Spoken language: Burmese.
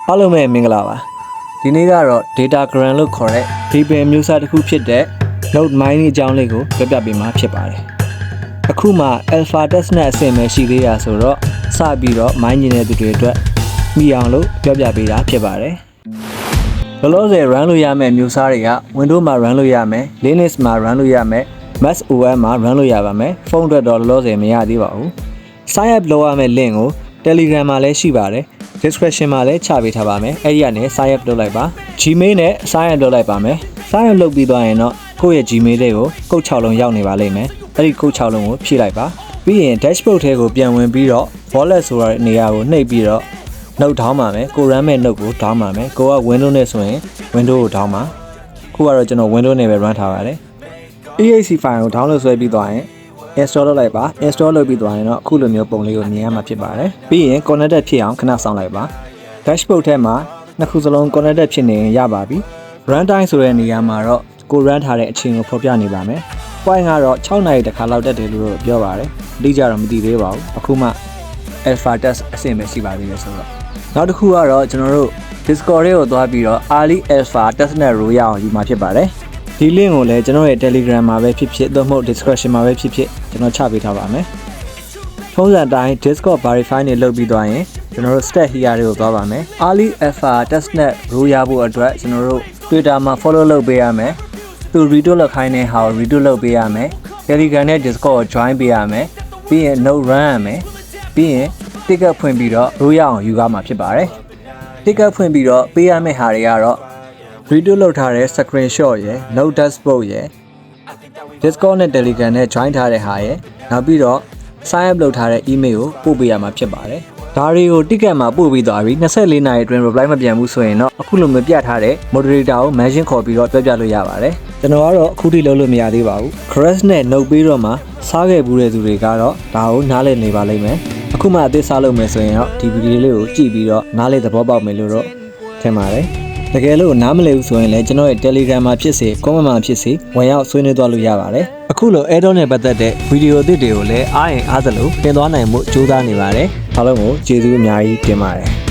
အားလုံးပဲမင်္ဂလာပါဒီနေ့ကတော့ data grant လို့ခေါ်တဲ့ VPN မျိုးစားတစ်ခုဖြစ်တဲ့ node mining အကြောင်းလေးကိုပြောပြပေးမှာဖြစ်ပါတယ်အခုမှ alpha test နဲ့အဆင့်ပဲရှိသေးတာဆိုတော့စပြီးတော့ mine နေတဲ့သူတွေအတွက်မိအောင်လို့ပြောပြပေးတာဖြစ်ပါတယ်လောလောဆယ် run လုပ်ရမယ့်မျိုးစားတွေက Windows မှာ run လို့ရမယ် Linux မှာ run လို့ရမယ် Mac OS မှာ run လို့ရပါမယ်ဖုန်းအတွက်တော့လောလောဆယ်မရသေးပါဘူး sign up လုပ်ရမယ့် link ကို Telegram မှာလည်းရှိပါတယ် description မှာလည်းချပေးထားပါမယ်အဲ့ဒီကနေ sign up လုပ်လိုက်ပါ Gmail နဲ့ sign up လုပ်လိုက်ပါမယ် sign up လုပ်ပြီးသွားရင်တော့ကိုယ့်ရဲ့ Gmail လေးကိုကုတ်6လုံးရောက်နေပါလိမ့်မယ်အဲ့ဒီကုတ်6လုံးကိုဖြည့်လိုက်ပါပြီးရင် dashboard ထဲကိုပြန်ဝင်ပြီးတော့ wallet ဆိုတဲ့နေရာကိုနှိပ်ပြီးတော့ note ထောင်းပါမယ်ကို run မဲ့ note ကိုထောင်းပါမယ်ကိုက Windows နဲ့ဆိုရင် Windows ကိုထောင်းပါခုကတော့ကျွန်တော် Windows နဲ့ပဲ run ထားပါတယ် exe file ကို download ဆွဲပြီးသွားရင် install လုပ်လိုက်ပါ install လုပ်ပြီးသွားရင်တော့အခုလိုမျိုးပုံလေးကိုမြင်ရမှာဖြစ်ပါတယ်ပြီးရင် connected ဖြစ်အောင်ခဏစောင့်လိုက်ပါ dashboard ထဲမှာနှစ်ခုစလုံး connected ဖြစ်နေရင်ရပါပြီ run time ဆိုတဲ့နေရာမှာတော့ကို run ထားတဲ့အချိန်ကိုဖော်ပြနေပါမယ် point ကတော့6နာရီတစ်ခါလောက်တက်တယ်လို့ပြောပါတယ်အတိအကျတော့မသိသေးပါဘူးအခုမှ alpha test အဆင့်ပဲရှိပါသေးတယ်ဆိုတော့နောက်တစ်ခုကတော့ကျွန်တော်တို့ Discord ထဲကိုသွားပြီးတော့ early alpha test နဲ့ roll ရအောင်ယူမှာဖြစ်ပါတယ်ဒီ link ကိုလည်းကျွန်တော်ရဲ့ Telegram မှာပဲဖြစ်ဖြစ်သို့မဟုတ် description မှာပဲဖြစ်ဖြစ်ကျွန်တော်ချပေးထားပါမယ်ဖုန်းစံတိုင်း Discord verify နဲ့လုပ်ပြီးသွားရင်ကျွန်တော်တို့ stat here တွေကိုသွားပါမယ် early alpha test နဲ့ roll ရဖို့အတွက်ကျွန်တော်တို့ Twitter မှာ follow လုပ်ပေးရမယ်သူ retweet လုပ်ခိုင်းတဲ့ဟာကို retweet လုပ်ပေးရမယ် Telegram နဲ့ Discord ကို join ပေးရမယ်ပြီးရင် note run ရမယ်ပြီးရင် ticket ဖွင့်ပြီးတော့ roll ရအောင်ယူရမှာဖြစ်ပါတယ် ticket ဖွင့်ပြီးတော့ပေးရမယ့်ဟာတွေကတော့ retweet လုပ်ထားတဲ့ screenshot ရယ် note dashboard ရယ် Discord နဲ့ Telegram နဲ့ join ထားတဲ့ဟာရယ်နောက်ပြီးတော့ sign up လုပ်ထားတဲ့ email ကိုပို့ပေးရမှာဖြစ်ပါတယ်ဒါတွေကို ticket မှာပို့ပြီးသွားပြီ24နာရီအတွင်း reply မပြန်ဘူးဆိုရင်တော့အခုလိုမျိုးပြထားတဲ့ moderator ကို mention ခေါ်ပြီးတော့ပြောပြလို့ရပါတယ်ကျွန်တော်ကတော့အခုထိလုပ်လို့မရသေးပါဘူး crash နဲ့ note ပြီးတော့မှစားခဲ့ဘူးတဲ့သူတွေကတော့ဒါကိုနားလည်နေပါလိမ့်မယ်အခုမှအသစ်စားလုပ်မယ်ဆိုရင်တော့ဒီဗီဒီယိုလေးကိုကြည့်ပြီးတော့နားလည်သဘောပေါက်မယ်လို့တော့ထင်ပါတယ်တကယ်လို့နားမလည်ဘူးဆိုရင်လည်းကျွန်တော်ရဲ့ Telegram မှာဖြစ်စေ comment မှာဖြစ်စေဝင်ရောက်ဆွေးနွေးသွားလို့ရပါတယ်အခုလို Add-on နဲ့ပတ်သက်တဲ့ဗီဒီယိုအသစ်တွေကိုလည်းအားရင်အားသလိုတင်သွားနိုင်မှုစူးစမ်းနေပါတယ်အားလုံးကိုကျေးဇူးအများကြီးတင်ပါတယ်